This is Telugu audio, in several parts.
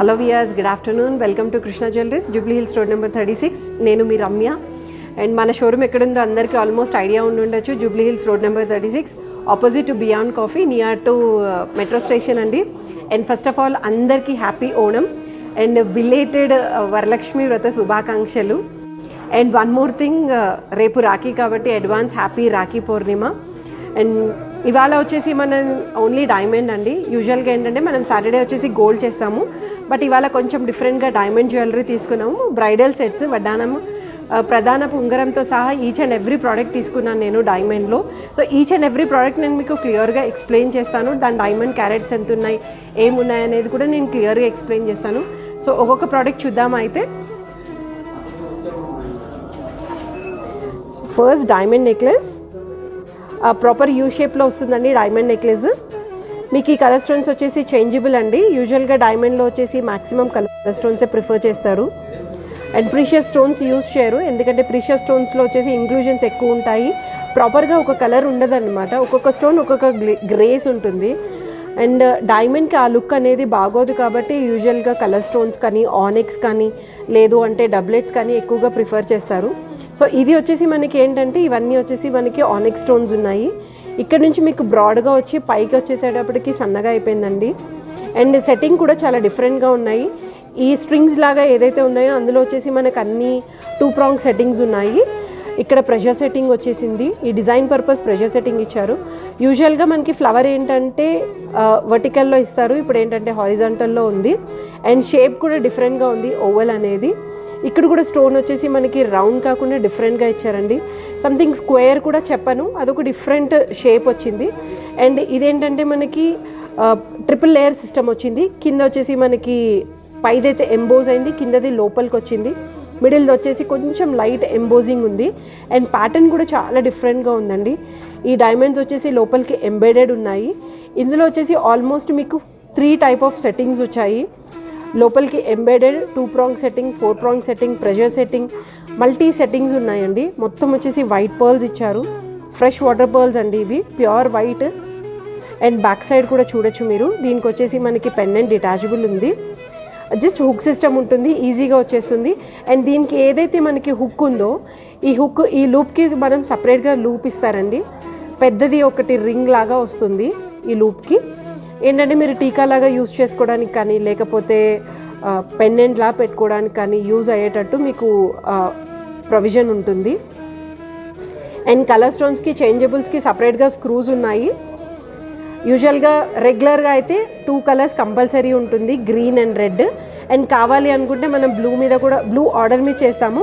Hello viewers, good afternoon. Welcome to Krishna jewelleries, Jubilee hills road number 36. నేను మీ రమ్య. అండ్ మన షోరూమ్ ఎక్కడుందో అందరికీ ఆల్మోస్ట్ ఐడియా ఉండొచ్చు. Jubilee hills road number 36, opposite to beyond coffee, near to metro station అండి. అండ్ ఫస్ట్ ఆఫ్ ఆల్ అందరికీ happy Onam and belated Varalakshmi వ్రత శుభాకాంక్షలు. అండ్ వన్ మోర్ థింగ్, రేపు రాఖీ కాబట్టి advance happy Rakhi Purnima. And ఇవాళ వచ్చేసి మనం ఓన్లీ డైమండ్ అండి. యూజువల్గా ఏంటంటే మనం సాటర్డే వచ్చేసి గోల్డ్ చేస్తాము, బట్ ఇవాళ కొంచెం డిఫరెంట్గా డైమండ్ జ్యువెలరీ తీసుకున్నాము. బ్రైడల్ సెట్స్, వడ్డానము, ప్రధానపు ఉంగరంతో సహా ఈచ్ అండ్ ఎవ్రీ ప్రోడక్ట్ తీసుకున్నాను నేను డైమండ్లో. So each and every product నేను మీకు క్లియర్గా ఎక్స్ప్లెయిన్ చేస్తాను. దాని డైమండ్ క్యారెట్స్ ఎంత ఉన్నాయి, ఏమున్నాయి అనేది కూడా నేను క్లియర్గా ఎక్స్ప్లెయిన్ చేస్తాను. సో ఒక్కొక్క ప్రోడక్ట్ చూద్దామా అయితే. First diamond necklace, proper you షేప్లో వస్తుందండి డైమండ్ నెక్లెస్. మీకు ఈ కలర్ స్టోన్స్ వచ్చేసి చేంజబుల్ అండి. యూజువల్గా డైమండ్లో వచ్చేసి మ్యాక్సిమం కలర్ స్టోన్సే ప్రిఫర్ చేస్తారు అండ్ ప్రీషియస్ స్టోన్స్ యూజ్ చేయరు, ఎందుకంటే ప్రీషియస్ స్టోన్స్లో వచ్చేసి ఇంక్లూజన్స్ ఎక్కువ ఉంటాయి. ప్రాపర్గా ఒక కలర్ ఉండదన్నమాట. ఒక్కొక్క స్టోన్ ఒక్కొక్క గ్రేస్ ఉంటుంది అండ్ డైమండ్కి ఆ లుక్ అనేది బాగోదు. కాబట్టి యూజువల్గా కలర్ స్టోన్స్ కానీ, ఆనిక్స్ కానీ, లేదు అంటే డబ్లెట్స్ కానీ ఎక్కువగా ప్రిఫర్ చేస్తారు. సో ఇది వచ్చేసి మనకి ఏంటంటే ఇవన్నీ వచ్చేసి మనకి ఆనిక్స్ స్టోన్స్ ఉన్నాయి. ఇక్కడ నుంచి మీకు బ్రాడ్గా వచ్చి పైకి వచ్చేసేటప్పటికి సన్నగా అయిపోయిందండి. అండ్ సెట్టింగ్ కూడా చాలా డిఫరెంట్గా ఉన్నాయి. ఈ స్ట్రింగ్స్ లాగా ఏదైతే ఉన్నాయో అందులో వచ్చేసి మనకు అన్ని 2 ప్రాంగ్ సెట్టింగ్స్ ఉన్నాయి. ఇక్కడ ప్రెషర్ సెట్టింగ్ వచ్చేసింది. ఈ డిజైన్ పర్పస్ ప్రెషర్ సెట్టింగ్ ఇచ్చారు. యూజువల్గా మనకి ఫ్లవర్ ఏంటంటే వర్టికల్లో ఇస్తారు, ఇప్పుడు ఏంటంటే హారిజాంటల్లో ఉంది. అండ్ షేప్ కూడా డిఫరెంట్గా ఉంది, ఓవల్ అనేది. ఇక్కడ కూడా స్టోన్ వచ్చేసి మనకి రౌండ్ కాకుండా డిఫరెంట్గా ఇచ్చారండి. సంథింగ్ స్క్వేర్ కూడా చెప్పను, అదొక డిఫరెంట్ షేప్ వచ్చింది. అండ్ ఇదేంటంటే మనకి ట్రిపుల్ లేయర్ సిస్టమ్ వచ్చింది. కింద వచ్చేసి మనకి పైదైతే ఎంబోజ్ అయింది, కిందది లోపలికి వచ్చింది. మిడిల్ది వచ్చేసి కొంచెం లైట్ ఎంబోజింగ్ ఉంది అండ్ ప్యాటర్న్ కూడా చాలా డిఫరెంట్గా ఉందండి. ఈ డైమండ్స్ వచ్చేసి లోపలికి ఎంబెడెడ్ ఉన్నాయి. ఇందులో వచ్చేసి ఆల్మోస్ట్ మీకు 3 టైప్ ఆఫ్ సెట్టింగ్స్ వచ్చాయి. లోపలికి embedded, 2 prong setting, 4 prong setting, pressure setting, multi settings ఉన్నాయండి. మొత్తం వచ్చేసి వైట్ పర్ల్స్ ఇచ్చారు, ఫ్రెష్ వాటర్ పర్ల్స్ అండి ఇవి, pure white. And back side కూడా చూడొచ్చు మీరు. దీనికి వచ్చేసి మనకి పెండెంట్ డిటాచబుల్ ఉంది, జస్ట్ హుక్ సిస్టమ్ ఉంటుంది, ఈజీగా వచ్చేస్తుంది. అండ్ దీనికి ఏదైతే మనకి హుక్ ఉందో ఈ లూప్కి మనం సపరేట్గా లూప్ ఇస్తారండి. పెద్దది ఒకటి రింగ్ లాగా వస్తుంది ఈ లూప్కి. ఏంటంటే మీరు టీకా లాగా యూజ్ చేసుకోవడానికి కానీ, లేకపోతే పెండెంట్లా పెట్టుకోవడానికి కానీ యూజ్ అయ్యేటట్టు మీకు ప్రొవిజన్ ఉంటుంది. అండ్ కలర్ స్టోన్స్కి, చేంజబుల్స్కి సపరేట్గా స్క్రూస్ ఉన్నాయి. యూజువల్గా రెగ్యులర్గా అయితే 2 కలర్స్ కంపల్సరీ ఉంటుంది, గ్రీన్ అండ్ రెడ్. అండ్ కావాలి అనుకుంటే మనం బ్లూ మీద కూడా, బ్లూ ఆర్డర్ మీద చేస్తాము.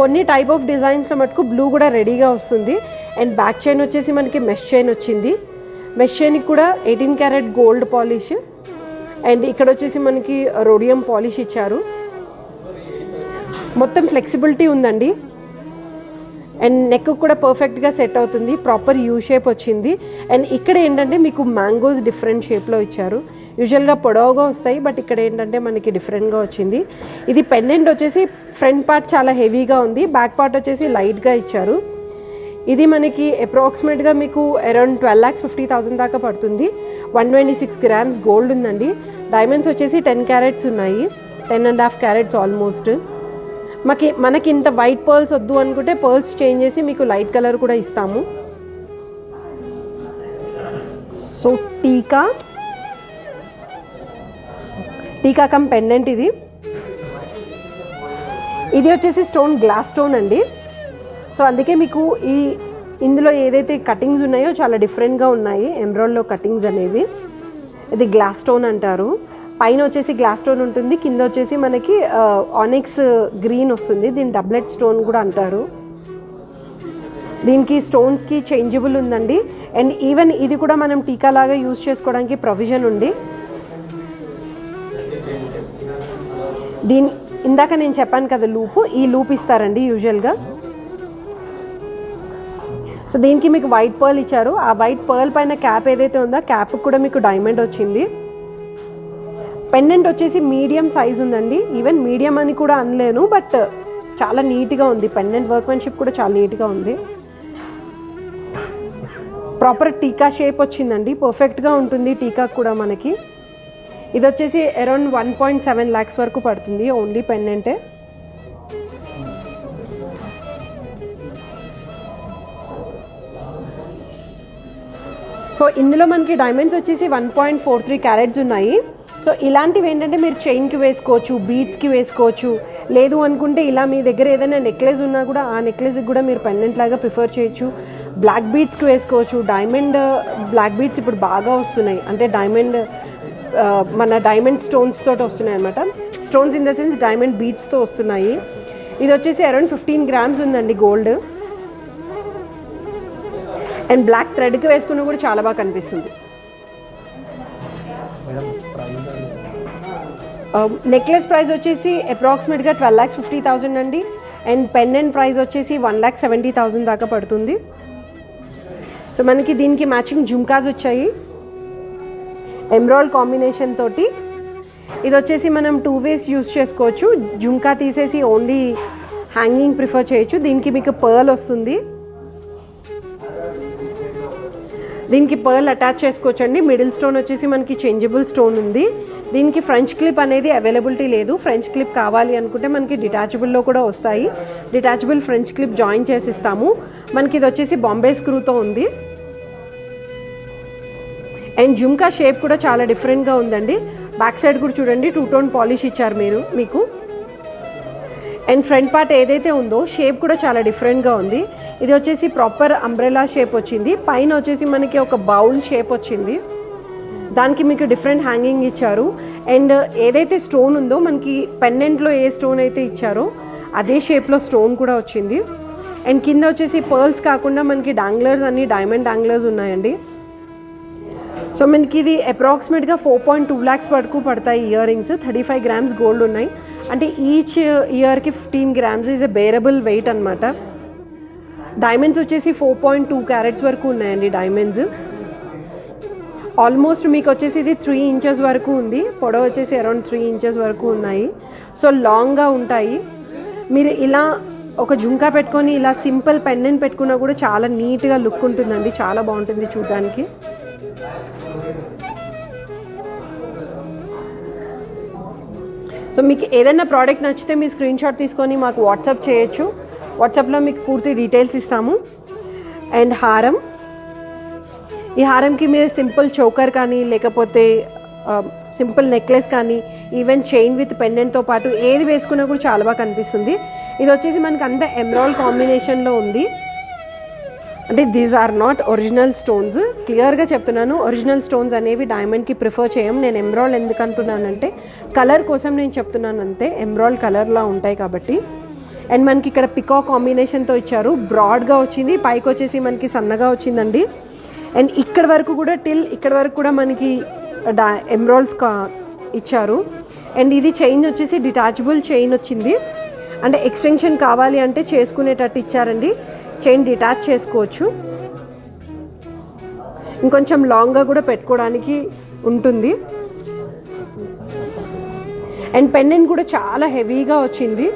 కొన్ని టైప్ ఆఫ్ డిజైన్స్లో మటుకు బ్లూ కూడా రెడీగా వస్తుంది. అండ్ బ్యాక్ చైన్ వచ్చేసి మనకి మెష్ చైన్ వచ్చింది. మెష్ చైన్కి కూడా 18 క్యారెట్ గోల్డ్ పాలిష్. అండ్ ఇక్కడ వచ్చేసి మనకి రోడియం పాలిష్ ఇచ్చారు. మొత్తం ఫ్లెక్సిబిలిటీ ఉందండి. అండ్ నెక్ కూడా పర్ఫెక్ట్గా సెట్ అవుతుంది, ప్రాపర్ యూ షేప్ వచ్చింది. అండ్ ఇక్కడ ఏంటంటే మీకు మ్యాంగోస్ డిఫరెంట్ షేప్లో ఇచ్చారు. యూజువల్గా పొడవుగా వస్తాయి, బట్ ఇక్కడ ఏంటంటే మనకి డిఫరెంట్గా వచ్చింది. ఇది పెండెంట్ వచ్చేసి ఫ్రంట్ పార్ట్ చాలా హెవీగా ఉంది, బ్యాక్ పార్ట్ వచ్చేసి లైట్గా ఇచ్చారు. ఇది మనకి అప్రాక్సిమేట్గా మీకు అరౌండ్ 12,50,000 దాకా పడుతుంది. 126 గ్రామ్స్ గోల్డ్ ఉందండి. డైమండ్స్ వచ్చేసి 10 క్యారెట్స్ ఉన్నాయి, 10.5 క్యారెట్స్ ఆల్మోస్ట్. మనకి ఇంత వైట్ పర్ల్స్ వద్దు అనుకుంటే పర్ల్స్ చేంజ్ చేసి మీకు లైట్ కలర్ కూడా ఇస్తాము. సో టీకా కమ్ పెండెంట్ ఇది వచ్చేసి స్టోన్ గ్లాస్ స్టోన్ అండి. సో అందుకే మీకు ఇందులో ఏదైతే కటింగ్స్ ఉన్నాయో చాలా డిఫరెంట్గా ఉన్నాయి. ఎమరాల్డ్లో కటింగ్స్ అనేవి, ఇది గ్లాస్ స్టోన్ అంటారు. పైన వచ్చేసి గ్లాస్ స్టోన్ ఉంటుంది, కింద వచ్చేసి మనకి ఆనిక్స్ గ్రీన్ వస్తుంది. దీన్ని డబ్లెట్ స్టోన్ కూడా అంటారు. దీనికి స్టోన్స్కి చేంజబుల్ ఉందండి. అండ్ ఈవెన్ ఇది కూడా మనం టీకా లాగా యూజ్ చేసుకోవడానికి ప్రొవిజన్ ఉంది. ఇందాక నేను చెప్పాను కదా ఈ లూప్ ఇస్తారండి యూజువల్గా. సో దీనికి మీకు వైట్ పర్ల్ ఇచ్చారు. ఆ వైట్ పర్ల్ పైన క్యాప్ ఏదైతే ఉందో క్యాప్ కూడా మీకు డైమండ్ వచ్చింది. పెండెంట్ వచ్చేసి మీడియం సైజ్ ఉందండి. ఈవెన్ మీడియం అని కూడా అనలేను, బట్ చాలా నీట్గా ఉంది. పెండెంట్ వర్క్మెన్షిప్ కూడా చాలా నీట్గా ఉంది. ప్రాపర్ టీకా షేప్ వచ్చిందండి, పర్ఫెక్ట్గా ఉంటుంది టీకా కూడా మనకి. ఇది వచ్చేసి అరౌండ్ 1.7 lakhs వరకు పడుతుంది ఓన్లీ పెండెంటే. సో ఇందులో మనకి డైమండ్స్ వచ్చేసి 1.43 క్యారెట్స్ ఉన్నాయి. సో ఇలాంటివి ఏంటంటే మీరు చైన్కి వేసుకోవచ్చు, బీడ్స్కి వేసుకోవచ్చు, లేదు అనుకుంటే ఇలా మీ దగ్గర ఏదైనా నెక్లెస్ ఉన్నా కూడా ఆ నెక్లెస్కి కూడా మీరు పెండెంట్ లాగా ప్రిఫర్ చేయొచ్చు. బ్లాక్ బీడ్స్కి వేసుకోవచ్చు. డైమండ్ బ్లాక్ బీడ్స్ ఇప్పుడు బాగా వస్తున్నాయి, అంటే డైమండ్ మన డైమండ్ స్టోన్స్ తోటి వస్తున్నాయి అనమాట. Stones in the sense diamond బీడ్స్తో వస్తున్నాయి. ఇది వచ్చేసి అరౌండ్ 15 grams ఉందండి గోల్డ్. అండ్ బ్లాక్ థ్రెడ్కి వేసుకున్న కూడా చాలా బాగా కనిపిస్తుంది. నెక్లెస్ ప్రైస్ వచ్చేసి అప్రాక్సిమేట్గా 12,50,000 అండి. అండ్ పెండెంట్ ప్రైస్ వచ్చేసి 1,70,000 దాకా పడుతుంది. సో మనకి దీనికి మ్యాచింగ్ జుమ్కాస్ వచ్చాయి ఎమ్రాల్డ్ కాంబినేషన్ తోటి. ఇది వచ్చేసి మనం 2 ways యూస్ చేసుకోవచ్చు. జుమ్కా తీసేసి ఓన్లీ హ్యాంగింగ్ ప్రిఫర్ చేయొచ్చు. దీనికి మీకు పర్ల్ వస్తుంది, దీనికి పర్ల్ అటాచ్ చేసుకోవచ్చు అండి. మిడిల్ స్టోన్ వచ్చేసి మనకి చేంజబుల్ స్టోన్ ఉంది. దీనికి ఫ్రెంచ్ క్లిప్ అనేది అవైలబిలిటీ లేదు. ఫ్రెంచ్ క్లిప్ కావాలి అనుకుంటే మనకి డిటాచబుల్లో కూడా వస్తాయి. డిటాచబుల్ ఫ్రెంచ్ క్లిప్ జాయిన్ చేసి ఇస్తాము. మనకి ఇది వచ్చేసి బాంబే స్క్రూతో ఉంది. అండ్ జుమ్కా షేప్ కూడా చాలా డిఫరెంట్గా ఉందండి. బ్యాక్ సైడ్ కూడా చూడండి 2-tone పాలిష్ ఇచ్చారు మీకు. అండ్ ఫ్రంట్ పార్ట్ ఏదైతే ఉందో షేప్ కూడా చాలా డిఫరెంట్గా ఉంది. ఇది వచ్చేసి ప్రాపర్ అంబ్రెలా షేప్ వచ్చింది. పైన వచ్చేసి మనకి ఒక బౌల్ షేప్ వచ్చింది. దానికి మీకు డిఫరెంట్ హ్యాంగింగ్ ఇచ్చారు. అండ్ ఏదైతే స్టోన్ ఉందో మనకి పెండెంట్లో ఏ స్టోన్ అయితే ఇచ్చారో అదే షేప్లో స్టోన్ కూడా వచ్చింది. అండ్ కింద వచ్చేసి పర్ల్స్ కాకుండా మనకి డాంగ్లర్స్ అన్ని డైమండ్ డాంగ్లర్స్ ఉన్నాయండి. సో మనకి ఇది అప్రాక్సిమేట్గా 4.2 lakhs వరకు పడతాయి ఇయర్ రింగ్స్. 35 grams గోల్డ్ ఉన్నాయి. అంటే ఈచ్ ఇయర్కి 15 grams is a bearable weight అనమాట. డైమండ్స్ వచ్చేసి 4.2 carats వరకు ఉన్నాయండి. డైమండ్స్ ఆల్మోస్ట్ మీకు వచ్చేసి ఇది 3 inches వరకు ఉంది. పొడవు వచ్చేసి అరౌండ్ 3 inches వరకు ఉన్నాయి. సో లాంగ్గా ఉంటాయి. మీరు ఇలా ఒక జుంకా పెట్టుకొని ఇలా సింపుల్ పెండెంట్ పెట్టుకున్నా కూడా చాలా నీట్గా లుక్ ఉంటుందండి. చాలా బాగుంటుంది చూడడానికి. సో మీకు ఏదైనా ప్రోడక్ట్ నచ్చితే మీ స్క్రీన్ షాట్ తీసుకొని మాకు వాట్సాప్ చేయొచ్చు. వాట్సాప్లో మీకు పూర్తి డీటెయిల్స్ ఇస్తాము. అండ్ హారం, ఈ హారంకి మీరు సింపుల్ చోకర్ కానీ లేకపోతే సింపుల్ నెక్లెస్ కానీ ఈవెన్ చైన్ విత్ పెండెంట్తో పాటు ఏది వేసుకున్నా కూడా చాలా బాగా కనిపిస్తుంది. ఇది వచ్చేసి మనకి అంతా ఎమరాల్డ్ కాంబినేషన్లో ఉంది. అంటే these are not original stones. క్లియర్గా చెప్తున్నాను, ఒరిజినల్ స్టోన్స్ అనేవి డైమండ్కి ప్రిఫర్ చేయం. నేను ఎమరాల్డ్ ఎందుకు అంటున్నానంటే కలర్ కోసం నేను చెప్తున్నాను అంతే. ఎమరాల్డ్ కలర్లా ఉంటాయి కాబట్టి. అండ్ మనకి ఇక్కడ పికాక్ కాంబినేషన్తో ఇచ్చారు. బ్రాడ్గా వచ్చింది, పైకి వచ్చేసి మనకి సన్నగా వచ్చిందండి. అండ్ ఇక్కడ వరకు కూడా ఇక్కడ వరకు కూడా మనకి ఎమరాల్డ్స్ ఇచ్చారు. అండ్ ఇది చైన్ వచ్చేసి డిటాచబుల్ చైన్ వచ్చింది. అంటే ఎక్స్టెన్షన్ కావాలి అంటే చేసుకునేటట్టు ఇచ్చారండి. చైన్ డిటాచ్ చేసుకోవచ్చు. ఇంకొంచెం లాంగ్గా కూడా పెట్టుకోవడానికి ఉంటుంది. అండ్ పెండెంట్ కూడా చాలా హెవీగా వచ్చింది.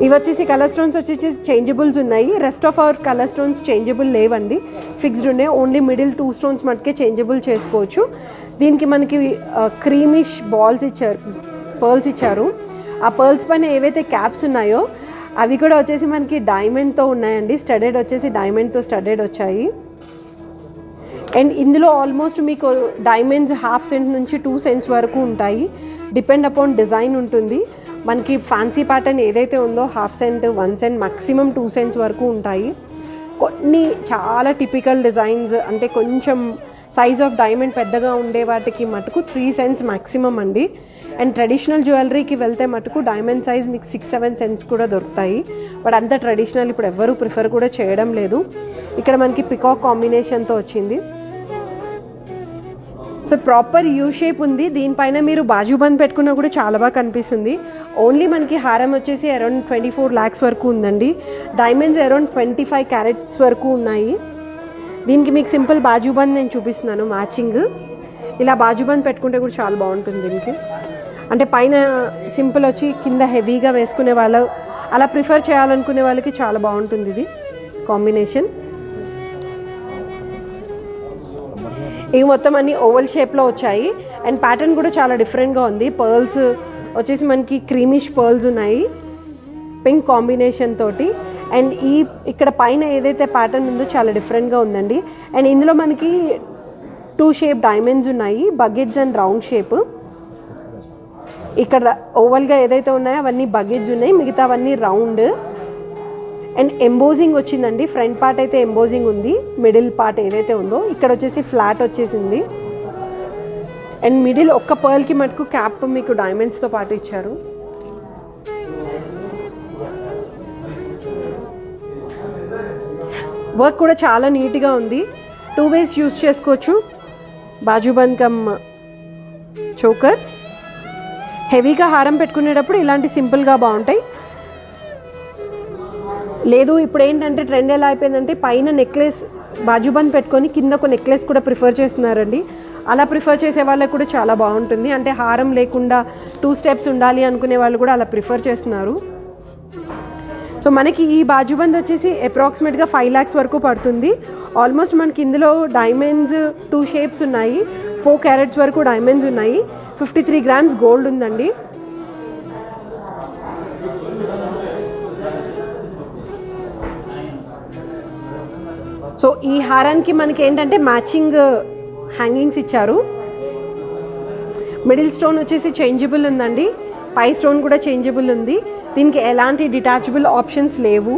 ఇవి వచ్చేసి కలర్ స్టోన్స్ వచ్చేసి చేంజబుల్స్ ఉన్నాయి. Rest of our colour stones changeable లేవండి, ఫిక్స్డ్ ఉన్నాయి. ఓన్లీ మిడిల్ 2 stones మటుకే చేంజబుల్ చేసుకోవచ్చు. దీనికి మనకి క్రీమిష్ పర్ల్స్ ఇచ్చారు. ఆ పర్ల్స్ పైన ఏవైతే క్యాప్స్ ఉన్నాయో అవి కూడా వచ్చేసి మనకి డైమండ్తో ఉన్నాయండి. స్టడెడ్ వచ్చేసి డైమండ్తో స్టడెడ్ వచ్చాయి. అండ్ ఇందులో ఆల్మోస్ట్ మీకు డైమండ్స్ 1/2 cent నుంచి 2 cents వరకు ఉంటాయి. డిపెండ్ అపాన్ డిజైన్ ఉంటుంది. మనకి ఫ్యాన్సీ ప్యాటర్న్ ఏదైతే ఉందో 1/2 cent, 1 cent, మ్యాక్సిమం 2 cents వరకు ఉంటాయి. కొన్ని చాలా టిపికల్ డిజైన్స్ అంటే కొంచెం సైజ్ ఆఫ్ డైమండ్ పెద్దగా ఉండే వాటికి మటుకు 3 cents మ్యాక్సిమం అండి. అండ్ ట్రెడిషనల్ జ్యువెలరీకి వెళ్తే మటుకు డైమండ్ సైజ్ మీకు 6-7 cents కూడా దొరుకుతాయి. బట్ అంత ట్రెడిషనల్ ఇప్పుడు ఎవరు ప్రిఫర్ కూడా చేయడం లేదు. ఇక్కడ మనకి పికాక్ కాంబినేషన్తో వచ్చింది. సో ప్రాపర్ యూ షేప్ ఉంది. దీనిపైన మీరు బాజుబంద్ పెట్టుకున్నా కూడా చాలా బాగా కనిపిస్తుంది. ఓన్లీ మనకి హారం వచ్చేసి అరౌండ్ 24 lakhs వరకు ఉందండి. డైమండ్స్ అరౌండ్ 25 carats వరకు ఉన్నాయి. దీనికి మీకు సింపుల్ బాజుబంద్ నేను చూపిస్తున్నాను మ్యాచింగ్. ఇలా బాజుబంద్ పెట్టుకుంటే కూడా చాలా బాగుంటుంది. దీనికి అంటే పైన సింపుల్ వచ్చి కింద హెవీగా వేసుకునే వాళ్ళు, అలా ప్రిఫర్ చేయాలనుకునే వాళ్ళకి చాలా బాగుంటుంది ఇది కాంబినేషన్. ఇవి మొత్తం అన్ని ఓవల్ షేప్లో వచ్చాయి అండ్ ప్యాటర్న్ కూడా చాలా డిఫరెంట్గా ఉంది. పర్ల్స్ వచ్చేసి మనకి క్రీమిష్ పర్ల్స్ ఉన్నాయి పింక్ కాంబినేషన్ తోటి. అండ్ ఇక్కడ పైన ఏదైతే ప్యాటర్న్ ఉందో చాలా డిఫరెంట్గా ఉందండి. అండ్ ఇందులో మనకి 2 షేప్ డైమండ్స్ ఉన్నాయి, బకెట్స్ అండ్ రౌండ్ షేప్. ఇక్కడ ఓవల్గా ఏదైతే ఉన్నాయో అవన్నీ బకెట్స్ ఉన్నాయి, మిగతావన్నీ రౌండ్. అండ్ ఎంబోజింగ్ వచ్చిందండి. ఫ్రంట్ పార్ట్ అయితే ఎంబోజింగ్ ఉంది, మిడిల్ పార్ట్ ఏదైతే ఉందో ఇక్కడ వచ్చేసి ఫ్లాట్ వచ్చేసింది. అండ్ మిడిల్ ఒక్క పర్ల్కి మటుకు క్యాప్ మీకు డైమండ్స్తో పాటు ఇచ్చారు. వర్క్ కూడా చాలా నీట్గా ఉంది. 2 ways యూస్ చేసుకోవచ్చు. Bajuband come choker. హెవీగా హారం పెట్టుకునేటప్పుడు ఇలాంటి సింపుల్గా బాగుంటాయి. లేదు ఇప్పుడు ఏంటంటే ట్రెండ్ ఎలా అయిపోయిందంటే పైన నెక్లెస్ బాజుబంద్ పెట్టుకొని కింద ఒక నెక్లెస్ కూడా ప్రిఫర్ చేస్తున్నారండి. అలా ప్రిఫర్ చేసే వాళ్ళకి కూడా చాలా బాగుంటుంది. అంటే హారం లేకుండా 2 steps ఉండాలి అనుకునే వాళ్ళు కూడా అలా ప్రిఫర్ చేస్తున్నారు. సో మనకి ఈ బాజుబంద్ వచ్చేసి అప్రాక్సిమేట్గా 5 lakhs వరకు పడుతుంది. ఆల్మోస్ట్ మనకి ఇందులో డైమండ్స్ 2 shapes ఉన్నాయి, 4 carats వరకు డైమండ్స్ ఉన్నాయి, 53 grams గోల్డ్ ఉందండి. సో ఈ హారానికి మనకి ఏంటంటే మ్యాచింగ్ హ్యాంగింగ్స్ ఇచ్చారు. మిడిల్ స్టోన్ వచ్చేసి చేంజబుల్ ఉందండి, పై స్టోన్ కూడా చేంజబుల్ ఉంది. దీనికి ఎలాంటి డిటాచబుల్ ఆప్షన్స్ లేవు.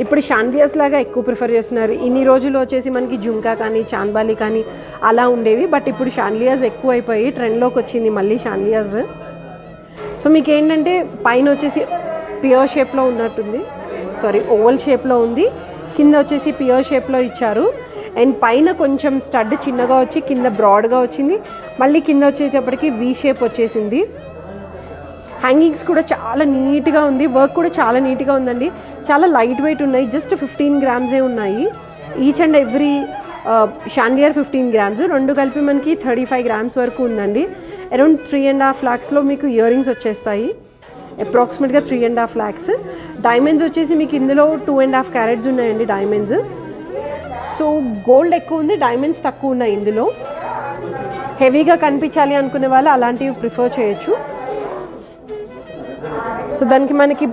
ఇప్పుడు షాండియర్స్ లాగా ఎక్కువ ప్రిఫర్ చేస్తున్నారు. ఇన్ని రోజులు వచ్చేసి మనకి జుంకా కానీ చాంద్బాలి కానీ అలా ఉండేవి, బట్ ఇప్పుడు షాండియర్స్ ఎక్కువ అయిపోయి ట్రెండ్లోకి వచ్చింది మళ్ళీ షాండియర్స్. సో మీకు ఏంటంటే పైన వచ్చేసి పియర్ షేప్లో ఉన్నట్టుంది, ఓవల్ షేప్లో ఉంది, కింద వచ్చేసి పియర్ షేప్లో ఇచ్చారు. అండ్ పైన కొంచెం స్టడ్ చిన్నగా వచ్చి కింద బ్రాడ్గా వచ్చింది, మళ్ళీ కింద వచ్చేటప్పటికి వీ షేప్ వచ్చేసింది. హ్యాంగింగ్స్ కూడా చాలా నీట్గా ఉంది, వర్క్ కూడా చాలా నీట్గా ఉందండి. చాలా లైట్ వెయిట్ ఉన్నాయి, జస్ట్ 15 grams ఉన్నాయి. Each and every chandelier 15 grams, రెండు కలిపి మనకి 35 grams వరకు ఉందండి. అరౌండ్ 3.5 lakhsలో మీకు ఇయర్ రింగ్స్ వచ్చేస్తాయి, అప్రాక్సిమేట్గా 3.5 lakhs. డైమండ్స్ వచ్చేసి మీకు ఇందులో 2.5 carats ఉన్నాయండి డైమండ్స్. సో గోల్డ్ ఎక్కువ ఉంది, డైమండ్స్ తక్కువ ఉన్నాయి ఇందులో. హెవీగా కనిపించాలి అనుకునే వాళ్ళు అలాంటివి ప్రిఫర్ చేయొచ్చు. సో దానికి మనకి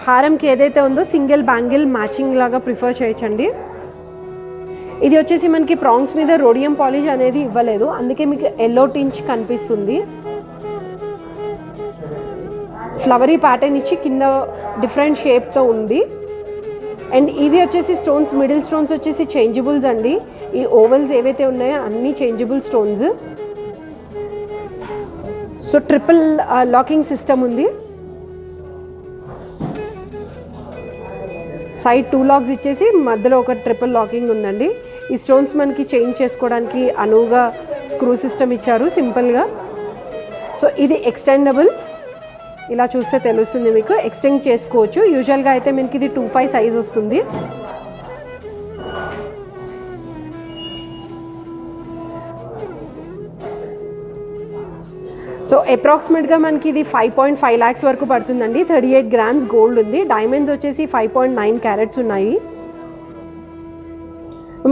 హారంకి ఏదైతే ఉందో సింగిల్ బ్యాంగిల్ మ్యాచింగ్ లాగా ప్రిఫర్ చేయొచ్చండి. ఇది వచ్చేసి మనకి ప్రాంగ్స్ మీద రోడియం పాలిష్ అనేది ఇవ్వలేదు, అందుకే మీకు ఎల్లో టించ్ కనిపిస్తుంది. ఫ్లవరీ ప్యాటర్న్ ఇచ్చి కింద డిఫరెంట్ షేప్తో ఉంది. అండ్ ఇవి వచ్చేసి స్టోన్స్, మిడిల్ స్టోన్స్ వచ్చేసి చేంజబుల్స్ అండి. ఈ ఓవల్స్ ఏవైతే ఉన్నాయో అన్నీ changeable stones. So triple locking system ఉంది. సైడ్ 2 locks ఇచ్చేసి మధ్యలో ఒక ట్రిపుల్ లాకింగ్ ఉందండి. ఈ స్టోన్స్ మనకి చేంజ్ చేసుకోవడానికి అనువుగా స్క్రూ సిస్టమ్ ఇచ్చారు సింపుల్గా. సో ఇది ఎక్స్టెండబుల్, ఇలా చూస్తే తెలుస్తుంది మీకు, ఎక్స్టెండ్ చేసుకోవచ్చు. యూజువల్గా అయితే మనకి ఇది 2.5 size వస్తుంది. సో అప్రాక్సిమేట్గా మనకి ఇది 5.5 lakhs వరకు పడుతుందండి. 38 grams గోల్డ్ ఉంది, డైమండ్స్ వచ్చేసి 5.9 carats ఉన్నాయి.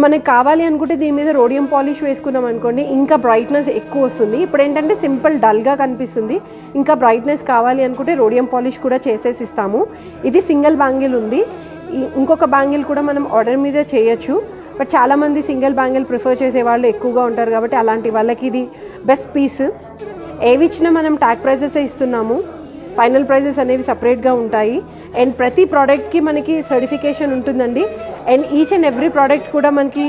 మనకి కావాలి అనుకుంటే దీని మీద రోడియం పాలిష్ వేసుకున్నాం అనుకోండి, ఇంకా బ్రైట్నెస్ ఎక్కువ వస్తుంది. ఇప్పుడు ఏంటంటే సింపుల్ డల్గా కనిపిస్తుంది, ఇంకా బ్రైట్నెస్ కావాలి అనుకుంటే రోడియం పాలిష్ కూడా చేసేసి ఇస్తాము. ఇది సింగిల్ బ్యాంగిల్ ఉంది, ఇంకొక బ్యాంగిల్ కూడా మనం ఆర్డర్ మీద చేయొచ్చు. బట్ చాలామంది సింగిల్ బ్యాంగిల్ ప్రిఫర్ చేసే వాళ్ళు ఎక్కువగా ఉంటారు కాబట్టి అలాంటి వాళ్ళకి ఇది బెస్ట్ పీస్. ఏవి ఇచ్చినా మనం ట్యాగ్ ప్రైజెసే ఇస్తున్నాము, ఫైనల్ ప్రైజెస్ అనేవి సపరేట్గా ఉంటాయి. అండ్ ప్రతి ప్రోడక్ట్కి మనకి సర్టిఫికేషన్ ఉంటుందండి. And each and every product కూడా మనకి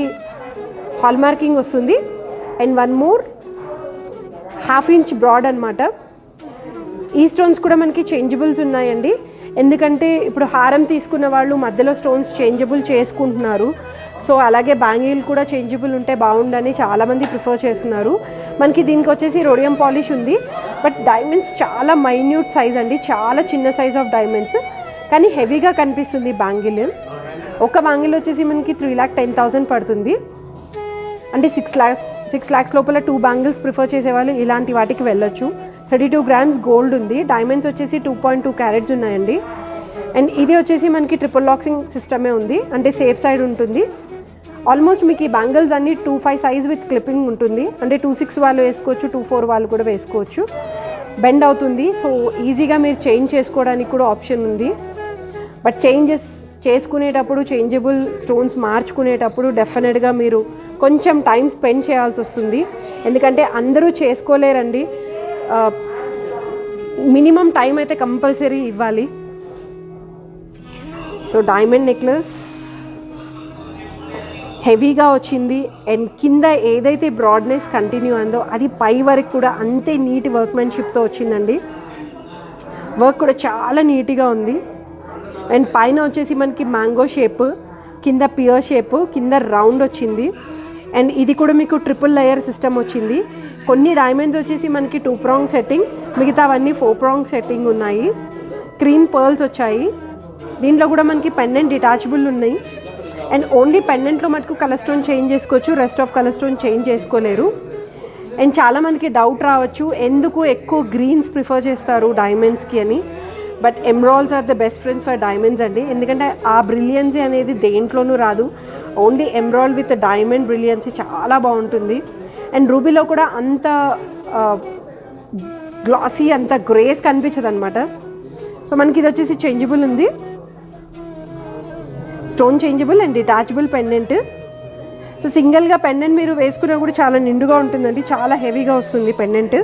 హాల్ మార్కింగ్ వస్తుంది. అండ్ 1 more 1/2 inch బ్రాడ్ అనమాట. ఈ స్టోన్స్ కూడా మనకి చేంజబుల్స్ ఉన్నాయండి, ఎందుకంటే ఇప్పుడు హారం తీసుకున్న వాళ్ళు మధ్యలో స్టోన్స్ చేంజబుల్ చేసుకుంటున్నారు. సో అలాగే బ్యాంగిల్ కూడా చేంజబుల్ ఉంటే బాగుండని చాలామంది ప్రిఫర్ చేస్తున్నారు. మనకి దీనికి వచ్చేసి రోడియం పాలిష్ ఉంది, బట్ డైమండ్స్ చాలా మైన్యూట్ సైజ్ అండి, చాలా చిన్న సైజ్ ఆఫ్ డైమండ్స్, కానీ హెవీగా కనిపిస్తుంది బ్యాంగిల్. ఒక బ్యాంగిల్ వచ్చేసి మనకి 3,10,000 పడుతుంది. అంటే 6 lakhs లోపల 2 బ్యాంగిల్స్ ప్రిఫర్ చేసేవాళ్ళు ఇలాంటి వాటికి వెళ్ళొచ్చు. 32 grams గోల్డ్ ఉంది, డైమండ్స్ వచ్చేసి 2.2 carats ఉన్నాయండి. అండ్ ఇది వచ్చేసి మనకి ట్రిపుల్ లాకింగ్ సిస్టమే ఉంది, అంటే సేఫ్ సైడ్ ఉంటుంది. ఆల్మోస్ట్ మీకు ఈ బ్యాంగిల్స్ అన్నీ 2.5 సైజ్ విత్ క్లిప్పింగ్ ఉంటుంది, అంటే 2.6 వాళ్ళు వేసుకోవచ్చు, 2.4 వాళ్ళు కూడా వేసుకోవచ్చు. బెండ్ అవుతుంది, సో ఈజీగా మీరు చేంజ్ చేసుకోవడానికి కూడా ఆప్షన్ ఉంది. బట్ చేంజెస్ చేసుకునేటప్పుడు, చేంజబుల్ స్టోన్స్ మార్చుకునేటప్పుడు డెఫినెట్గా మీరు కొంచెం టైం స్పెండ్ చేయాల్సి వస్తుంది, ఎందుకంటే అందరూ చేసుకోలేరండి. మినిమం టైం అయితే కంపల్సరీ ఇవ్వాలి. సో డైమండ్ నెక్లెస్ హెవీగా వచ్చింది, అండ్ కింద ఏదైతే బ్రాడ్నెస్ కంటిన్యూ అందో అది పై వరకు కూడా అంతే నీట్ వర్క్మెన్షిప్తో వచ్చిందండి. వర్క్ కూడా చాలా నీట్గా ఉంది. అండ్ పైన వచ్చేసి మనకి మ్యాంగో షేప్, కింద పియర్ షేప్, కింద రౌండ్ వచ్చింది. అండ్ ఇది కూడా మీకు ట్రిపుల్ లేయర్ సిస్టమ్ వచ్చింది. కొన్ని డైమండ్స్ వచ్చేసి మనకి 2 ప్రాంగ్ సెట్టింగ్, మిగతావన్నీ 4 ప్రాంగ్ సెట్టింగ్ ఉన్నాయి. క్రీమ్ పర్ల్స్ వచ్చాయి. దీంట్లో కూడా మనకి పెండెంట్ డిటాచబుల్ ఉన్నాయి. అండ్ ఓన్లీ పెండెంట్లో మటుకు కలర్ స్టోన్ చేంజ్ చేసుకోవచ్చు, rest of colour stone change చేసుకోలేరు. అండ్ చాలామందికి డౌట్ రావచ్చు, ఎందుకు ఎక్కువ గ్రీన్స్ ప్రిఫర్ చేస్తారు డైమండ్స్కి అని. But emeralds are the best friends for diamonds అండి, ఎందుకంటే ఆ బ్రిలియన్సీ అనేది దేంట్లోనూ రాదు. Only emerald with diamond brilliancy చాలా బాగుంటుంది. అండ్ రూబీలో కూడా అంత గ్లాసీ, అంత గ్రేస్ కనిపించదు అనమాట. సో మనకి ఇది వచ్చేసి చేంజబుల్ ఉంది, stone changeable and detachable pendant. So సింగిల్గా పెండెంట్ మీరు వేసుకున్నా కూడా చాలా నిండుగా ఉంటుందండి, చాలా హెవీగా వస్తుంది పెండెంట్.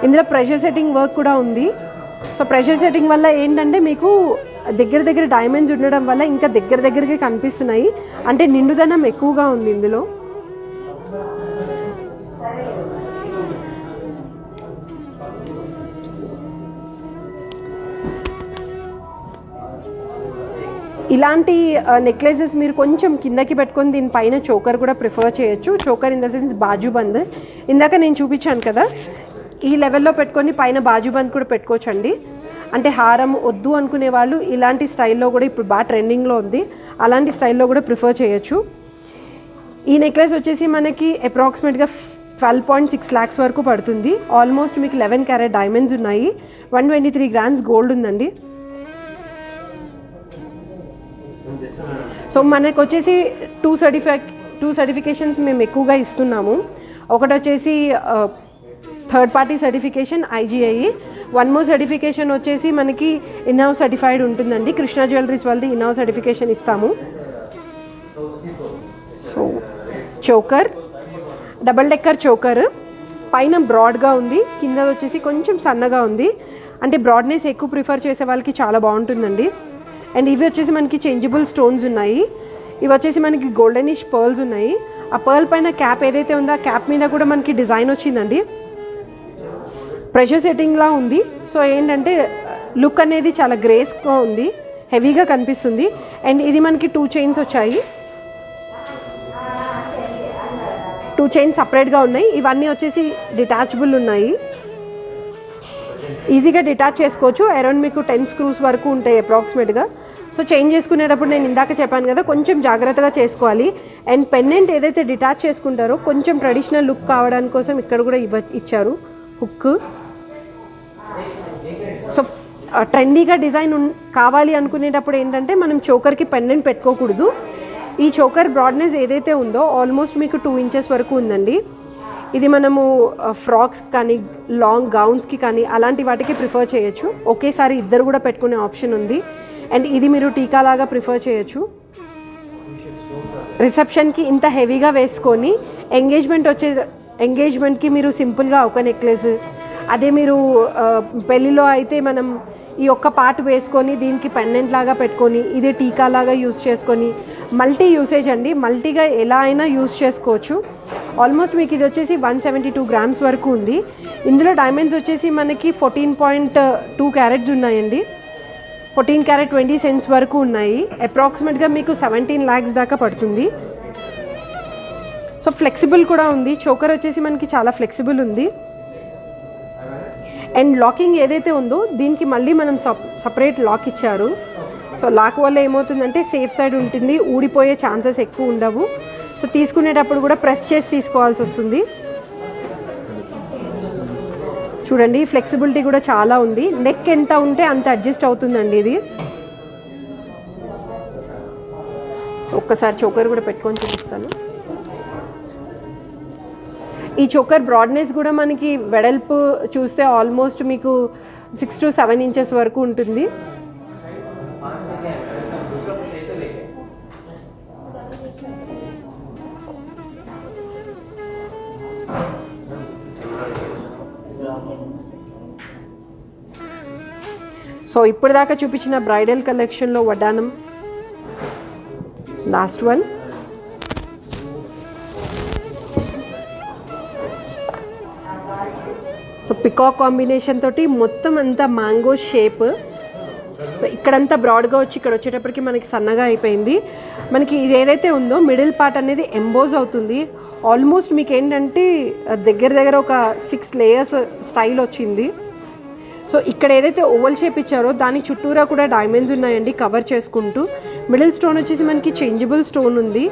ఇందులో ప్రెషర్ సెట్టింగ్ వర్క్ కూడా ఉంది. సో ప్రెషర్ సెట్టింగ్ వల్ల ఏంటంటే మీకు దగ్గర దగ్గర డైమండ్స్ ఉండడం వల్ల ఇంకా దగ్గరకి కనిపిస్తున్నాయి, అంటే నిండుదనం ఎక్కువగా ఉంది ఇందులో. ఇలాంటి నెక్లెసెస్ మీరు కొంచెం కిందకి పెట్టుకొని దీనిపైన చోకర్ కూడా ప్రిఫర్ చేయొచ్చు. Choker in the sense bajuband, ఇందాక నేను చూపించాను కదా, ఈ లెవెల్లో పెట్టుకొని పైన బాజుబంద్ కూడా పెట్టుకోవచ్చు అండి. అంటే హారం వద్దు అనుకునే వాళ్ళు ఇలాంటి స్టైల్లో కూడా ఇప్పుడు బాగా ట్రెండింగ్లో ఉంది, అలాంటి స్టైల్లో కూడా ప్రిఫర్ చేయొచ్చు. ఈ నెక్లెస్ వచ్చేసి మనకి అప్రాక్సిమేట్గా 12.6 lakhs వరకు పడుతుంది. ఆల్మోస్ట్ మీకు 11 క్యారెట్ డైమండ్స్ ఉన్నాయి, 123 grams గోల్డ్ ఉందండి. సో మనకు వచ్చేసి 2 సర్టిఫికేషన్స్ మేము ఎక్కువగా ఇస్తున్నాము. ఒకటి వచ్చేసి third party certification IGI, 1 more certification వచ్చేసి మనకి ఇన్హౌస్ సర్టిఫైడ్ ఉంటుందండి. కృష్ణ జ్యువెలరీస్ వాళ్ళది ఇన్హౌస్ సర్టిఫికేషన్ ఇస్తాము. So choker, double decker choker, పైన బ్రాడ్గా ఉంది, కింద వచ్చేసి కొంచెం సన్నగా ఉంది, అంటే బ్రాడ్నెస్ ఎక్కువ ప్రిఫర్ చేసే వాళ్ళకి చాలా బాగుంటుందండి. అండ్ ఇవి వచ్చేసి మనకి చేంజబుల్ స్టోన్స్ ఉన్నాయి. ఇవి వచ్చేసి మనకి గోల్డెనిష్ పర్ల్స్ ఉన్నాయి. ఆ పర్ల్ పైన క్యాప్ ఏదైతే ఉందో ఆ క్యాప్ మీద కూడా మనకి డిజైన్ వచ్చిందండి, ప్రెషర్ సెట్టింగ్లా ఉంది. సో ఏంటంటే లుక్ అనేది చాలా గ్రేస్గా ఉంది, హెవీగా కనిపిస్తుంది. అండ్ ఇది మనకి 2 చైన్స్ వచ్చాయి, 2 చైన్స్ సపరేట్గా ఉన్నాయి. ఇవన్నీ వచ్చేసి డిటాచబుల్ ఉన్నాయి, ఈజీగా డిటాచ్ చేసుకోవచ్చు. అరౌండ్ మీకు 10 screws వరకు ఉంటాయి అప్రాక్సిమేట్గా. సో చేంజ్ చేసుకునేటప్పుడు నేను ఇందాక చెప్పాను కదా, కొంచెం జాగ్రత్తగా చేసుకోవాలి. అండ్ పెండెంట్ ఏదైతే డిటాచ్ చేసుకుంటారో కొంచెం ట్రెడిషనల్ లుక్ కావడానికి కోసం ఇక్కడ కూడా ఇచ్చారు హుక్. సో ట్రెండీగా డిజైన్ కావాలి అనుకునేటప్పుడు ఏంటంటే మనం చోకర్కి పెండెంట్ పెట్టుకోకూడదు. ఈ చోకర్ బ్రాడ్నెస్ ఏదైతే ఉందో ఆల్మోస్ట్ మీకు 2 inches వరకు ఉందండి. ఇది మనము ఫ్రాక్స్ కానీ, లాంగ్ గౌన్స్కి కానీ అలాంటి వాటికి ప్రిఫర్ చేయొచ్చు. ఒకేసారి ఇద్దరు కూడా పెట్టుకునే ఆప్షన్ ఉంది. అండ్ ఇది మీరు టీకాలాగా ప్రిఫర్ చేయొచ్చు. రిసెప్షన్కి ఇంత హెవీగా వేసుకొని ఎంగేజ్మెంట్కి మీరు సింపుల్గా ఒక నెక్లెస్, అదే మీరు పెళ్ళిలో అయితే మనం ఈ ఒక్క పార్ట్ వేసుకొని దీనికి పెండెంట్ లాగా పెట్టుకొని ఇది టీకా లాగా యూస్ చేసుకొని మల్టీ యూసేజ్ అండి, మల్టీగా ఎలా అయినా యూస్ చేసుకోవచ్చు. ఆల్మోస్ట్ మీకు ఇది వచ్చేసి 172 grams వరకు ఉంది. ఇందులో డైమండ్స్ వచ్చేసి మనకి 14.2 క్యారెట్స్ ఉన్నాయండి, 14 క్యారెట్ 20 cents వరకు ఉన్నాయి. అప్రాక్సిమేట్గా మీకు 17 lakhs దాకా పడుతుంది. సో ఫ్లెక్సిబుల్ కూడా ఉంది. చోకర్ వచ్చేసి మనకి చాలా ఫ్లెక్సిబుల్ ఉంది. అండ్ లాకింగ్ ఏదైతే ఉందో దీనికి మళ్ళీ మనం సపరేట్ లాక్ ఇచ్చారు. సో లాక్ వల్ల ఏమవుతుందంటే సేఫ్ సైడ్ ఉంటుంది, ఊడిపోయే ఛాన్సెస్ ఎక్కువ ఉండవు. సో తీసుకునేటప్పుడు కూడా ప్రెస్ చేసి తీసుకోవాల్సి వస్తుంది. చూడండి ఫ్లెక్సిబిలిటీ కూడా చాలా ఉంది. నెక్ ఎంత ఉంటే అంత అడ్జస్ట్ అవుతుందండి ఇది. సో ఒక్కసారి చోకర్ కూడా పెట్టుకొని చూపిస్తాను. ఈ చోకర్ బ్రాడ్నెస్ కూడా మనకి వెడల్పు చూస్తే ఆల్మోస్ట్ మీకు 6 to 7 ఇంచెస్ వరకు ఉంటుంది. సో ఇప్పటిదాకా చూపించిన బ్రైడల్ కలెక్షన్లో వడ్డానం last one. So peacock combination తోటి మొత్తం అంతా మ్యాంగో షేప్, ఇక్కడంతా బ్రాడ్గా వచ్చి ఇక్కడ వచ్చేటప్పటికి మనకి సన్నగా అయిపోయింది. మనకి ఇది ఏదైతే ఉందో మిడిల్ పార్ట్ అనేది ఎంబోజ్ అవుతుంది. ఆల్మోస్ట్ మీకు ఏంటంటే దగ్గర ఒక 6 లేయర్స్ స్టైల్ వచ్చింది. సో ఇక్కడ ఏదైతే ఓవల్ షేప్ ఇచ్చారో దాని చుట్టూరా కూడా డైమండ్స్ ఉన్నాయండి కవర్ చేసుకుంటూ. మిడిల్ స్టోన్ వచ్చేసి మనకి చేంజబుల్ స్టోన్ ఉంది.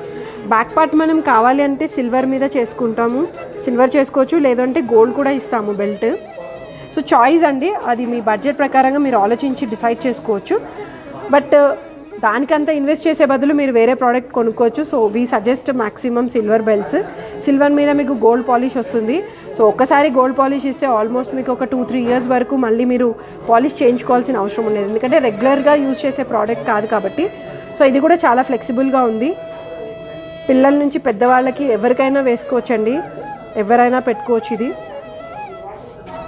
బ్యాక్ పార్ట్ మనం కావాలి అంటే సిల్వర్ మీద చేసుకుంటాము, సిల్వర్ చేసుకోవచ్చు, లేదంటే గోల్డ్ కూడా ఇస్తాము బెల్ట్. సో చాయిస్ అండి, అది మీ బడ్జెట్ ప్రకారంగా మీరు ఆలోచించి డిసైడ్ చేసుకోవచ్చు. బట్ దానికంతా ఇన్వెస్ట్ చేసే బదులు మీరు వేరే ప్రోడక్ట్ కొనుక్కోవచ్చు. So we suggest maximum silver belts. Silver మీద మీకు గోల్డ్ పాలిష్ వస్తుంది. సో ఒక్కసారి గోల్డ్ పాలిష్ ఇస్తే ఆల్మోస్ట్ మీకు ఒక 2-3 ఇయర్స్ వరకు మళ్ళీ మీరు పాలిష్ చేయించుకోవాల్సిన అవసరం ఉండేది, ఎందుకంటే రెగ్యులర్గా యూజ్ చేసే ప్రోడక్ట్ కాదు కాబట్టి. సో ఇది కూడా చాలా ఫ్లెక్సిబుల్గా ఉంది. పిల్లల నుంచి పెద్దవాళ్ళకి ఎవరికైనా వేసుకోవచ్చండి, ఎవరైనా పెట్టుకోవచ్చు ఇది.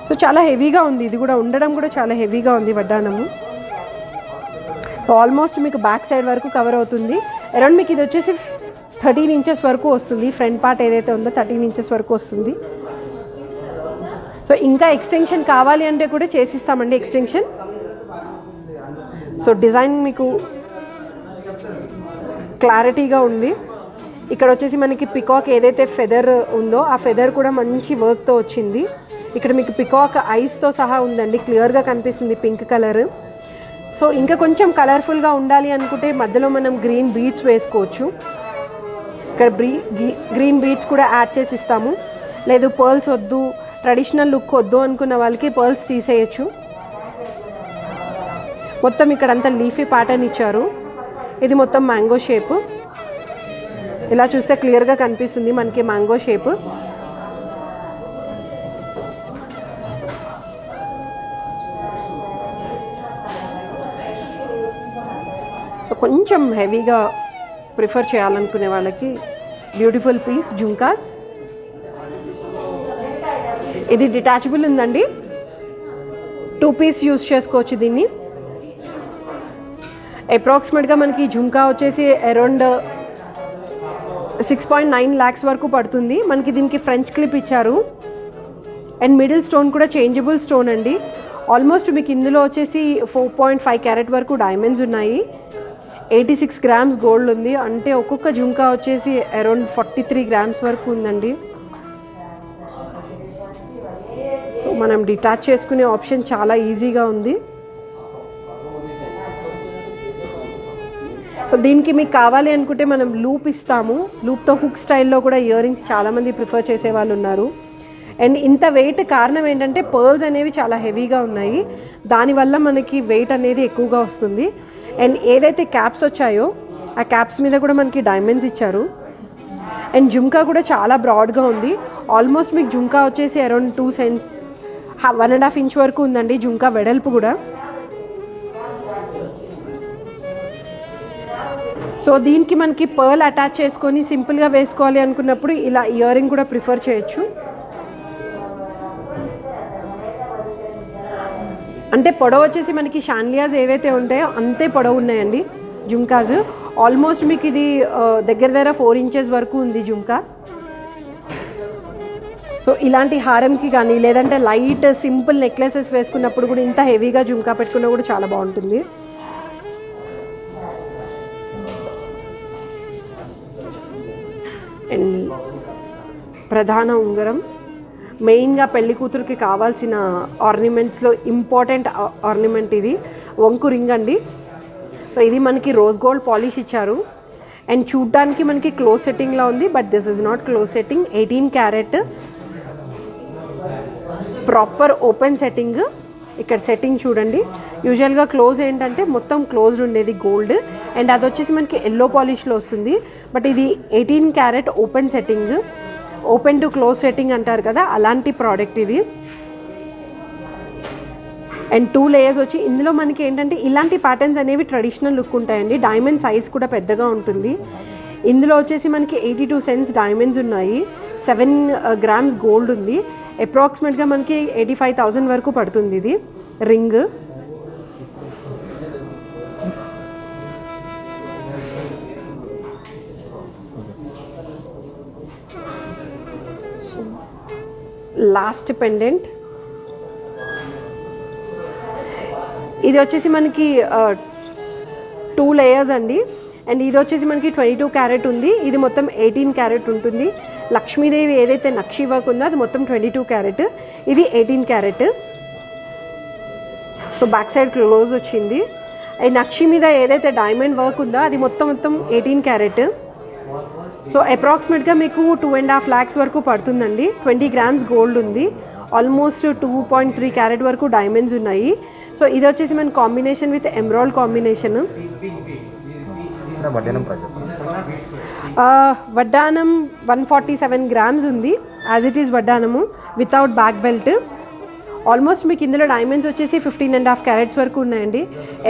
సో చాలా హెవీగా ఉంది, ఇది కూడా ఉండడం కూడా చాలా హెవీగా ఉంది వడ్డానము. ఆల్మోస్ట్ మీకు బ్యాక్ సైడ్ వరకు కవర్ అవుతుంది. అరౌండ్ మీకు ఇది వచ్చేసి 13 ఇంచెస్ వరకు వస్తుంది. ఫ్రంట్ పార్ట్ ఏదైతే ఉందో 13 ఇంచెస్ వరకు వస్తుంది. సో ఇంకా ఎక్స్టెన్షన్ కావాలి అంటే కూడా చేసిస్తామండి ఎక్స్టెన్షన్. సో డిజైన్ మీకు క్లారిటీగా ఉంది. ఇక్కడ వచ్చేసి మనకి పికాక్ ఏదైతే ఫెదర్ ఉందో ఆ ఫెదర్ కూడా మంచి వర్క్తో వచ్చింది. ఇక్కడ మీకు పికాక్ ఐస్తో సహా ఉందండి, క్లియర్గా కనిపిస్తుంది పింక్ కలర్. సో ఇంకా కొంచెం కలర్ఫుల్గా ఉండాలి అనుకుంటే మధ్యలో మనం గ్రీన్ బీడ్స్ వేసుకోవచ్చు. ఇక్కడ గ్రీన్ బీడ్స్ కూడా యాడ్ చేసి ఇస్తాము. లేదు పర్ల్స్ వద్దు, ట్రెడిషనల్ లుక్ వద్దు అనుకున్న వాళ్ళకి పర్ల్స్ తీసేయచ్చు. మొత్తం ఇక్కడంతా లీఫీ ప్యాటర్న్ ఇచ్చారు. ఇది మొత్తం మ్యాంగో షేప్, ఇలా చూస్తే క్లియర్గా కనిపిస్తుంది మనకి మ్యాంగో షేప్. సో కొంచెం హెవీగా ప్రిఫర్ చేయాలనుకునే వాళ్ళకి బ్యూటిఫుల్ పీస్ జుంకాస్. ఇది డిటాచబుల్ ఉందండి, 2 పీస్ యూస్ చేసుకోవచ్చు దీన్ని. అప్రాక్సిమేట్గా మనకి జుంకా వచ్చేసి అరౌండ్ 6.9 lakhs వరకు పడుతుంది. మనకి దీనికి ఫ్రెంచ్ క్లిప్ ఇచ్చారు అండ్ మిడిల్ స్టోన్ కూడా చేంజబుల్ స్టోన్ అండి. ఆల్మోస్ట్ మీకు ఇందులో వచ్చేసి 4.5 క్యారెట్ వరకు డైమండ్స్ ఉన్నాయి, 86 grams గోల్డ్ ఉంది. అంటే ఒక్కొక్క జుంకా వచ్చేసి అరౌండ్ 43 grams వరకు ఉందండి. సో మనం డిటాచ్ చేసుకునే ఆప్షన్ చాలా ఈజీగా ఉంది. సో దీనికి మీకు కావాలి అనుకుంటే మనం లూప్ ఇస్తాము. లూప్తో హుక్ స్టైల్లో కూడా ఇయర్ రింగ్స్ చాలామంది ప్రిఫర్ చేసే వాళ్ళు ఉన్నారు. అండ్ ఇంత వెయిట్ కారణం ఏంటంటే పర్ల్స్ అనేవి చాలా హెవీగా ఉన్నాయి, దానివల్ల మనకి వెయిట్ అనేది ఎక్కువగా వస్తుంది. అండ్ ఏదైతే క్యాప్స్ వచ్చాయో ఆ క్యాప్స్ మీద కూడా మనకి డైమండ్స్ ఇచ్చారు. అండ్ జుంకా కూడా చాలా బ్రాడ్గా ఉంది. ఆల్మోస్ట్ మీకు జుంకా వచ్చేసి అరౌండ్ 1.5 inch వరకు ఉందండి జుంకా వెడల్పు కూడా. సో దీనికి మనకి పర్ల్ అటాచ్ చేసుకొని సింపుల్గా వేసుకోవాలి అనుకున్నప్పుడు ఇలా ఇయర్ రింగ్ కూడా ప్రిఫర్ చేయొచ్చు. అంటే పొడవు వచ్చేసి మనకి షాన్లియాస్ ఏవైతే ఉంటాయో అంతే పొడవు ఉన్నాయండి జుంకాస్. ఆల్మోస్ట్ మీకు ఇది దగ్గర 4 inches వరకు ఉంది జుంకా. సో ఇలాంటి హారంకి కానీ లేదంటే లైట్ సింపుల్ నెక్లెసెస్ వేసుకున్నప్పుడు కూడా ఇంత హెవీగా జుంకా పెట్టుకున్నా కూడా చాలా బాగుంటుంది. అండ్ ప్రధాన ఉంగరం, మెయిన్గా పెళ్లి కూతురికి కావాల్సిన ఆర్నమెంట్స్లో ఇంపార్టెంట్ ఆర్నమెంట్ ఇది వంకు రింగ్ అండి. సో ఇది మనకి రోజ్ గోల్డ్ పాలిష్ ఇచ్చారు అండ్ చూడ్డానికి మనకి క్లోజ్ సెట్టింగ్లా ఉంది, but this is not close setting. 18 carrot proper open setting. ఇక్కడ సెట్టింగ్ చూడండి. యూజువల్గా క్లోజ్ ఏంటంటే మొత్తం క్లోజ్డ్ ఉండేది గోల్డ్, అండ్ అది వచ్చేసి మనకి ఎల్లో పాలిష్లో వస్తుంది. బట్ ఇది 18 carrot open setting, open to close setting అంటారు కదా, అలాంటి ప్రోడక్ట్ ఇది. అండ్ 2 లేయర్స్ వచ్చి ఇందులో మనకి ఏంటంటే ఇలాంటి ప్యాటర్న్స్ అనేవి ట్రెడిషనల్ లుక్ ఉంటాయండి. డైమండ్ సైజ్ కూడా పెద్దగా ఉంటుంది. ఇందులో వచ్చేసి మనకి 82 cents డైమండ్స్ ఉన్నాయి, 7 grams గోల్డ్ ఉంది. అప్రాక్సిమేట్గా మనకి 85,000 వరకు పడుతుంది ఇది రింగ్. లాస్ట్ పెండెంట్ ఇది వచ్చేసి మనకి 2 layers అండి. అండ్ ఇది వచ్చేసి మనకి 22 క్యారెట్ ఉంది, ఇది మొత్తం 18 క్యారెట్ ఉంటుంది. లక్ష్మీదేవి ఏదైతే నక్షి వర్క్ ఉందో అది మొత్తం 22 క్యారెట్, ఇది 18 carrot. So back side close వచ్చింది. ఈ నక్షి మీద ఏదైతే డైమండ్ వర్క్ ఉందో అది మొత్తం 18 క్యారెట్. సో అప్రాక్సిమేట్గా మీకు 2.5 lakhs వరకు పడుతుందండి. 20 grams గోల్డ్ ఉంది, ఆల్మోస్ట్ 2.3 క్యారెట్ వరకు డైమండ్స్ ఉన్నాయి. సో ఇది వచ్చేసి మన కాంబినేషన్ విత్ ఎమరాల్డ్ కాంబినేషన్. వడ్డానం 147 grams ఉంది, యాజ్ ఇట్ ఈస్ వడ్డానము వితౌట్ బ్యాక్ బెల్ట్. ఆల్మోస్ట్ మీకు ఇందులో డైమండ్స్ వచ్చేసి 15.5 క్యారెట్స్ వరకు ఉన్నాయండి.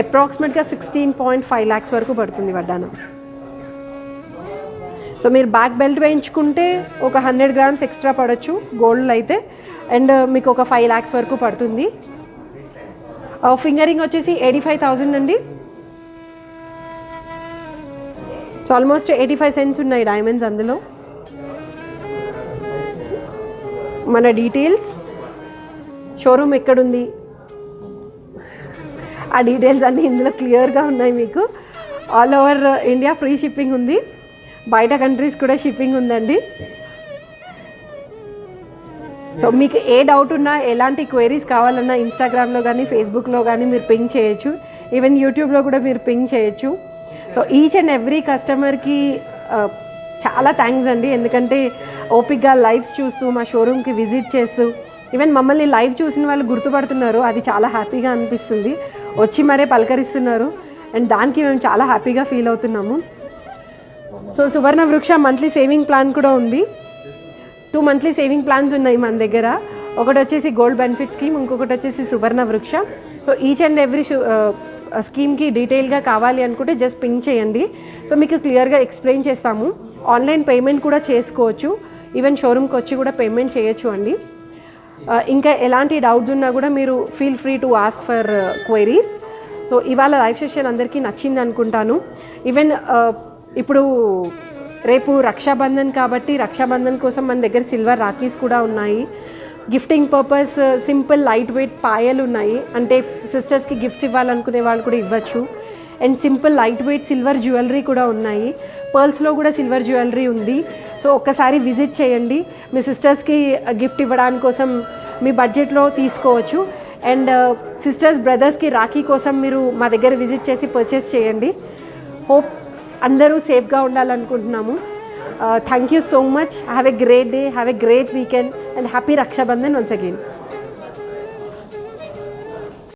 అప్రాక్సిమేట్గా 16.5 lakhs వరకు పడుతుంది వడ్డానం. సో మీరు బ్యాక్ బెల్ట్ వేయించుకుంటే ఒక 100 grams ఎక్స్ట్రా పడవచ్చు గోల్డ్ అయితే, అండ్ మీకు ఒక 5 lakhs వరకు పడుతుంది. ఫింగరింగ్ వచ్చేసి 85,000 అండి. సో ఆల్మోస్ట్ 85 cents ఉన్నాయి డైమండ్స్ అందులో. మన డీటెయిల్స్, షోరూమ్ ఎక్కడుంది, ఆ డీటెయిల్స్ అన్నీ ఇందులో క్లియర్గా ఉన్నాయి మీకు. All over India free shipping ఉంది, బయట కంట్రీస్ కూడా షిప్పింగ్ ఉందండి. సో మీకు ఏ డౌట్ ఉన్నా, ఎలాంటి క్వైరీస్ కావాలన్నా ఇన్స్టాగ్రామ్లో కానీ ఫేస్బుక్లో కానీ మీరు పింగ్ చేయొచ్చు, ఈవెన్ యూట్యూబ్లో కూడా మీరు పింగ్ చేయొచ్చు. సో ఈచ్ అండ్ ఎవ్రీ కస్టమర్కి చాలా థ్యాంక్స్ అండి, ఎందుకంటే ఓపిక్గా లైవ్స్ చూస్తూ మా షోరూమ్కి విజిట్ చేస్తూ ఈవెన్ మమ్మల్ని లైవ్ చూసిన వాళ్ళు గుర్తుపడుతున్నారు, అది చాలా హ్యాపీగా అనిపిస్తుంది. వచ్చి మరే పలకరిస్తున్నారు, అండ్ దానికి మేము చాలా హ్యాపీగా ఫీల్ అవుతున్నాము. సో సువర్ణ వృక్ష మంత్లీ సేవింగ్ ప్లాన్ కూడా ఉంది. 2 monthly సేవింగ్ ప్లాన్స్ ఉన్నాయి మన దగ్గర. ఒకటి వచ్చేసి గోల్డ్ బెనిఫిట్ స్కీమ్, ఇంకొకటి వచ్చేసి సువర్ణ వృక్ష. సో ఈచ్ అండ్ ఎవ్రీ స్కీమ్కి డీటెయిల్గా కావాలి అనుకుంటే జస్ట్ పింగ్ చేయండి. సో మీకు క్లియర్గా ఎక్స్ప్లెయిన్ చేస్తాము. ఆన్లైన్ పేమెంట్ కూడా చేసుకోవచ్చు, ఈవెన్ షోరూమ్కి వచ్చి కూడా పేమెంట్ చేయొచ్చు అండి. ఇంకా ఎలాంటి డౌట్స్ ఉన్నా కూడా మీరు feel free to ask for queries. So ఇవాళ లైవ్ సెషన్ అందరికీ నచ్చింది అనుకుంటాను. ఈవెన్ ఇప్పుడు రేపు రక్షాబంధన్ కాబట్టి రక్షాబంధన్ కోసం మన దగ్గర సిల్వర్ రాఖీస్ కూడా ఉన్నాయి. Gifting purpose simple light weight పాయలు ఉన్నాయి, అంటే సిస్టర్స్కి గిఫ్ట్స్ ఇవ్వాలనుకునే వాళ్ళు కూడా ఇవ్వచ్చు. And simple light weight silver jewellery కూడా ఉన్నాయి, పర్ల్స్లో కూడా సిల్వర్ జ్యువెలరీ ఉంది. సో ఒక్కసారి విజిట్ చేయండి, మీ సిస్టర్స్కి గిఫ్ట్ ఇవ్వడానికి కోసం మీ బడ్జెట్లో తీసుకోవచ్చు. అండ్ సిస్టర్స్ బ్రదర్స్కి రాఖీ కోసం మీరు మా దగ్గర విజిట్ చేసి పర్చేస్ చేయండి. హోప్ అందరూ సేఫ్గా ఉండాలనుకుంటున్నాము. Thank you so much. Have a great day, have a great weekend, and happy Raksha Bandhan once again.